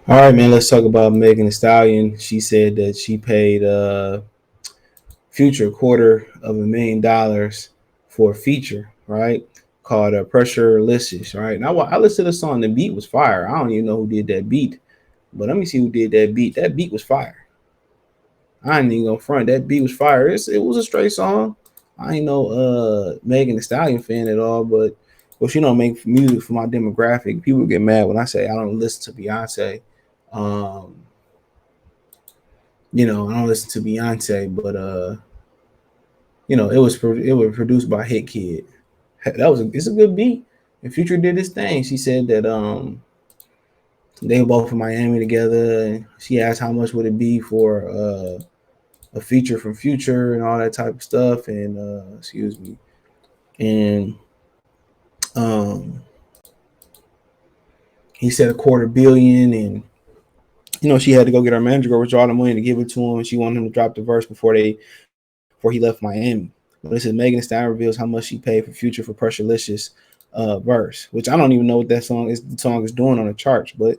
All right, man. Let's talk about Megan Thee Stallion. She said that she paid Future $250,000 for a feature, right? Called Pressurelicious, right? Now I listened to the song. The beat was fire. I don't even know who did that beat, but let me see who did that beat. That beat was fire. I ain't even gonna front. That beat was fire. It was a straight song. I ain't no Megan Thee Stallion fan at all, but well, she don't make music for my demographic. People get mad when I say I don't listen to Beyonce. Um, I don't listen to Beyonce, but it was produced by Hit Kid. It's a good beat. And Future did his thing. She said that they were both in Miami together, and she asked how much would it be for a feature from Future and all that type of stuff. And excuse me, and um, he said 250 million, and she had to go get her manager go withdraw the money to give it to him, and she wanted him to drop the verse before he left Miami. But it says Megan Thee Stallion reveals how much she paid for Future for Pressurelicious verse, which I don't even know what that song is. The song is doing on the charts, but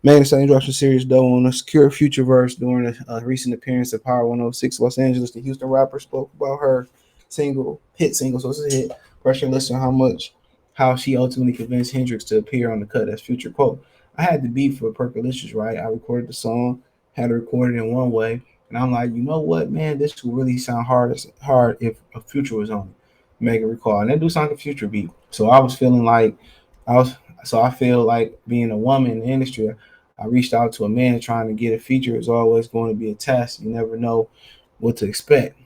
Megan Thee Stallion dropped a serious dough on a secure Future verse during a recent appearance at Power 106 Los Angeles. The Houston rapper spoke about her hit single, so it's a hit. Pressurelicious, how she ultimately convinced Hendrix to appear on the cut as Future. Quote: I had the beat for Percolicious, right? I recorded the song, had it recorded in one way, and I'm like, you know what, man, this will really sound hard if a Future was on it. Make it recall, and they do sound like a Future beat. So I was feeling like I was. So I feel like being a woman in the industry, I reached out to a man trying to get a feature is always going to be a test. You never know what to expect.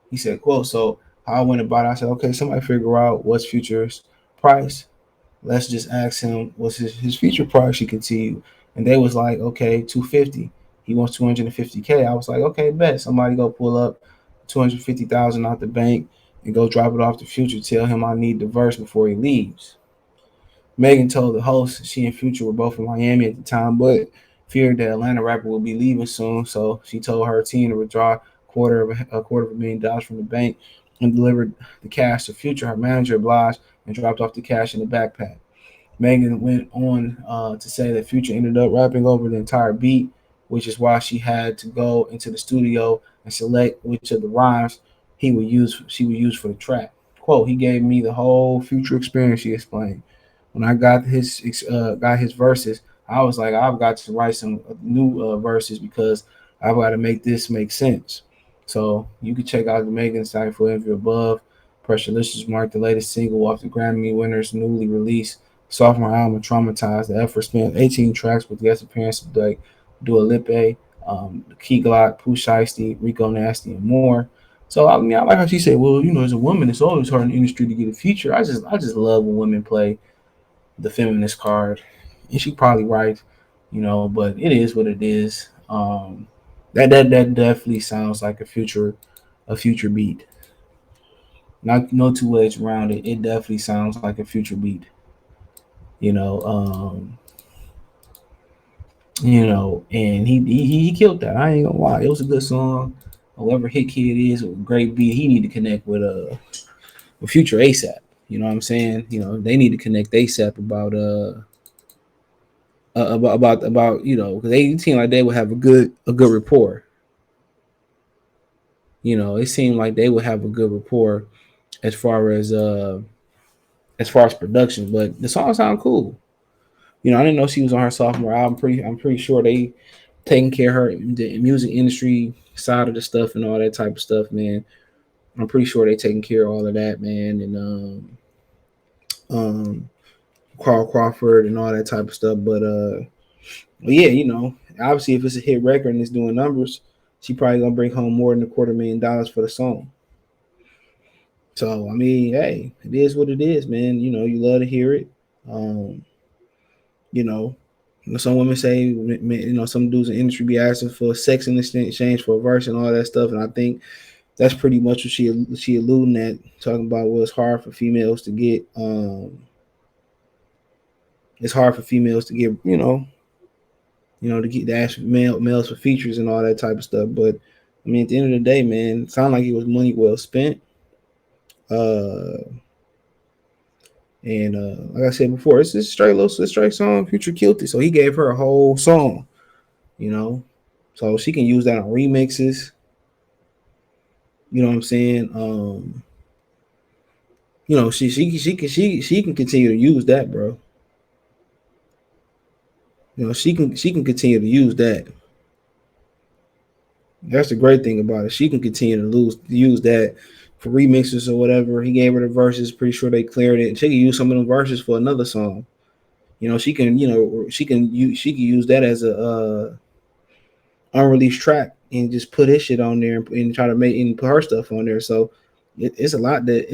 He said, quote, so how I went about it, I said, okay, somebody figure out what's Future's price. Let's just ask him what's his future price you can see. And they was like, okay, 250. He wants 250K. I was like, okay, bet. Somebody go pull up 250,000 out the bank and go drop it off to Future. Tell him I need the verse before he leaves. Megan told the host she and Future were both in Miami at the time, but feared the Atlanta rapper will be leaving soon. So she told her team to withdraw $250,000 from the bank and delivered the cash to Future. Her manager obliged and dropped off the cash in the backpack. Megan went on to say that Future ended up rapping over the entire beat, which is why she had to go into the studio and select which of the rhymes she would use for the track. Quote: He gave me the whole Future experience. She explained. When I got his verses, I was like, I've got to write some new verses because I've got to make this make sense. So you can check out the Megan site for info above. Pressurelicious marked the latest single off the Grammy winner's newly released sophomore album, Traumatized. The effort spanned 18 tracks with guest appearances like Dua Lipa, Key Glock, Pooh Shiesty, Rico Nasty, and more. So I mean, I like how she said, well, as a woman, it's always hard in the industry to get a feature. I just love when women play the feminist card, and she probably right, but it is what it is. That definitely sounds like a future beat. Not no two ways around it. It definitely sounds like a future beat. You know, um, and he killed that. I ain't gonna lie, it was a good song. Whoever Hit Kid is, a great beat. He need to connect with Future ASAP. You know what I'm saying? They need to connect ASAP about because they seem like they would have a good rapport. It seemed like they would have a good rapport as far as production. But the song sound cool. I didn't know she was on her sophomore album. I'm pretty sure they taking care of her the music industry side of the stuff and all that type of stuff, man. I'm pretty sure they taking care of all of that, man. And um Carl Crawford and all that type of stuff. But yeah, obviously if it's a hit record and it's doing numbers, she probably gonna bring home more than $250,000 for the song. So I mean, hey, it is what it is, man. You love to hear it. Um, you know, some women say, some dudes in the industry be asking for sex in exchange for a verse and all that stuff, and I think that's pretty much what she alluding at, talking about it's hard for females to get. It's hard for females to get, to get the actual males for features and all that type of stuff. But I mean, at the end of the day, man, it sounded like it was money well spent. Uh, and like I said before, it's a straight song. Future killed it, so he gave her a whole song. you know. So she can use that on remixes. You know what I'm saying? She can continue to use that, bro. She can continue to use that. That's the great thing about it. She can continue to use that for remixes or whatever. He gave her the verses. Pretty sure they cleared it. She can use some of them verses for another song. She can. She can use that as a unreleased track and just put his shit on there and try to make and put her stuff on there. So it's a lot that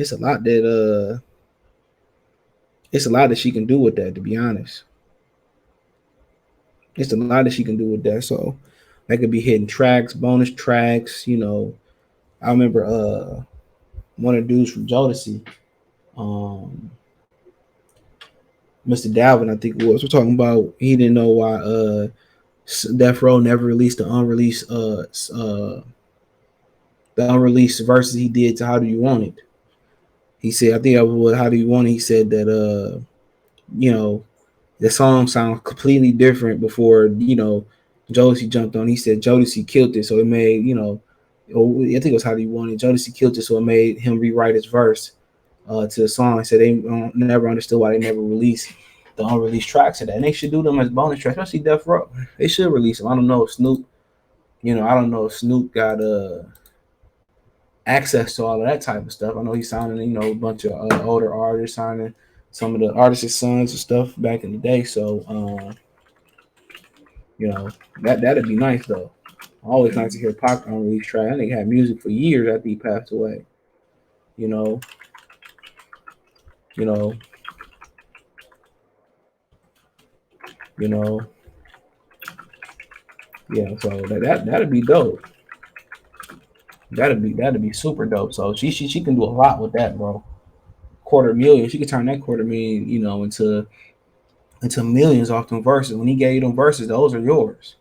she can do with that. To be honest, it's a lot that she can do with that. So that could be hidden tracks, bonus tracks. I remember one of the dudes from Jodeci, um, Mr. Dalvin, I think it was. We're talking about he didn't know why Death Row never released the unreleased verses he did to How Do You Want It. He said, I think that was what How Do You Want It. He said that you know, the song sounds completely different before, Jodeci jumped on. He said Jodeci killed it, so it made, I think it was How Do You Want It. Jodeci killed it, so it made him rewrite his verse to the song. He said they never understood why they never released the unreleased tracks of that. And they should do them as bonus tracks, especially Death Row. They should release them. I don't know if Snoop, I don't know if Snoop got access to all of that type of stuff. I know he's signing, a bunch of older artists, signing some of the artists' sons and stuff back in the day. So, you know, that'd be nice though. Always nice to hear Pac on release track. I think he had music for years after he passed away. You know, you know, you know. Yeah, so that'd be dope. That'd be super dope. So she can do a lot with that, bro. Quarter million. She could turn that quarter million, into millions off them verses. When he gave you them verses, those are yours.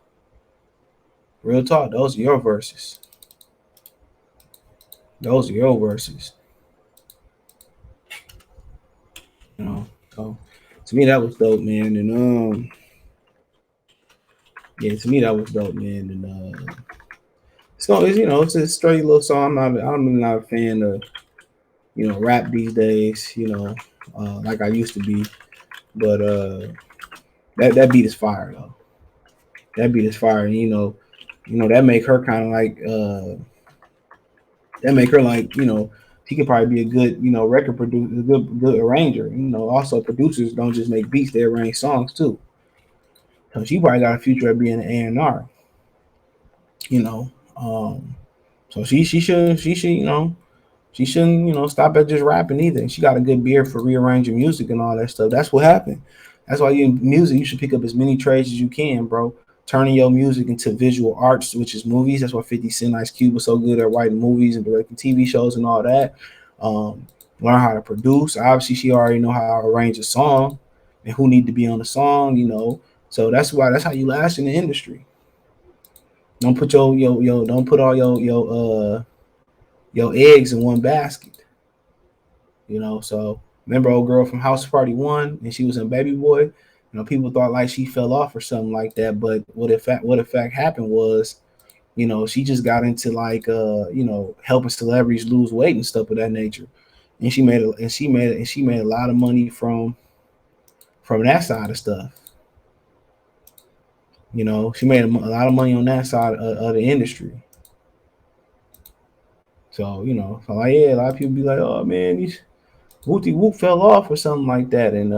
Real talk, those are your verses. Those are your verses. So to me that was dope, man. And yeah, to me that was dope, man. And so it's a straight little song. I'm really not a fan of rap these days. Like I used to be. But that beat is fire though. That beat is fire. And, that make her kind of like that make her like she could probably be a good record producer, a good arranger. Also producers don't just make beats; they arrange songs too. So she probably got a future at being an A&R. You know, so she shouldn't stop at just rapping either. And she got a good beard for rearranging music and all that stuff. That's what happened. That's why you in music you should pick up as many trades as you can, bro. Turning your music into visual arts, which is movies. That's why 50 Cent, Ice Cube was so good at writing movies and directing TV shows and all that. Learn how to produce. Obviously, she already know how to arrange a song and who need to be on the song. So that's how you last in the industry. Don't put don't put all your eggs in one basket. So remember old girl from House Party 1 and she was in Baby Boy. People thought like she fell off or something like that, but what in fact happened was, she just got into like helping celebrities lose weight and stuff of that nature. And she made a lot of money from that side of stuff. She made a lot of money on that side of the industry. So like, yeah, a lot of people be like, oh man, these Whoopty Whoop fell off or something like that. And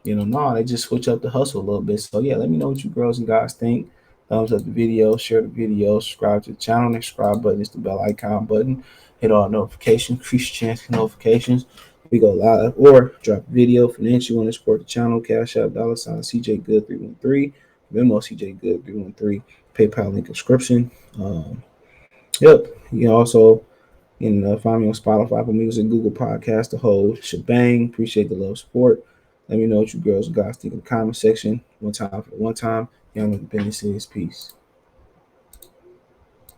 no, they just switch up the hustle a little bit. So yeah, let me know what you girls and guys think. Thumbs up the video, share the video, subscribe to the channel. Next subscribe button is the bell icon button. Hit all notifications, increase your chance of notifications. We go live or drop a video. Financially, you want to support the channel, Cash App, $ CJ Good 313, Venmo CJ Good 313, PayPal link description. Yep. You also find me on Spotify, Apple Music, Google Podcast, the whole shebang. Appreciate the love, support. Let me know what you girls and guys think in the comment section. One time for the one time. Young business is peace.